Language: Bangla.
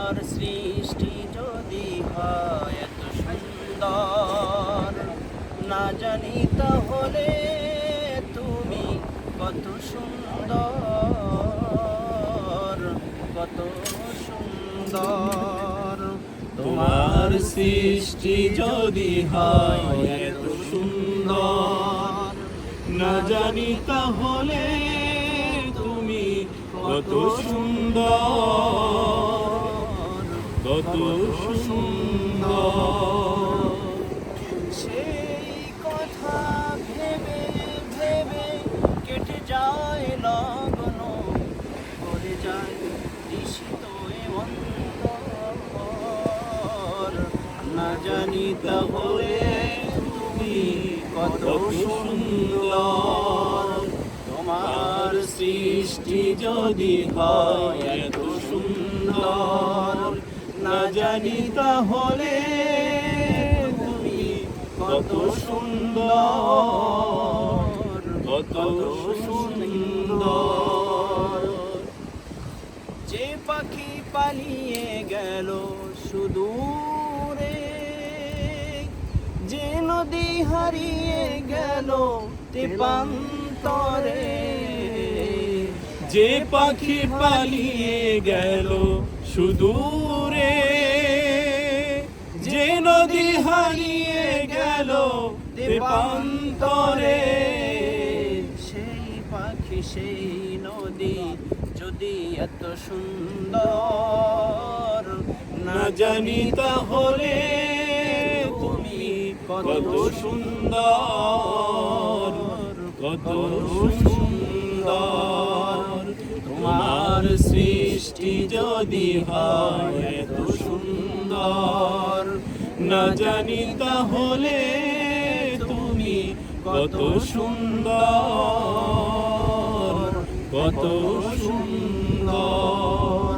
তোমার সৃষ্টি যদি হয় এত সুন্দর, না জানি তাহলে তুমি কত সুন্দর, কত সুন্দর। তোমার সৃষ্টি যদি হয় এত সুন্দর, না জানি তাহলে তুমি কত সুন্দর, কত সুন্দর। সেই কথা ভেবে ভেবে কেটে যায় লগ্ন, করে যায় তৃষিত এ অন্তর, না জানি তাহলে তুমি কত সুন্দর। তোমার সৃষ্টি যদি হয় এত সুন্দর, না জানি তাহলে তুমি কত সুন্দর, কত সুন্দর। যে পাখি পালিয়ে গেল সুদূরে, যে নদী হারিয়ে গেল তেপান্তরে, যে পাখি পালিয়ে গেল সুদূরে, যে নদী হারিয়ে গেল তেপান্তরে, সেই পাখি সেই নদী যদি এত সুন্দর, না জানি তাহলে তুমি কত সুন্দর, কত সুন্দর। তোমার সৃষ্টি যদি হয় এত সুন্দর, না জানি তাহলে তুমি কত সুন্দর, কত সুন্দর।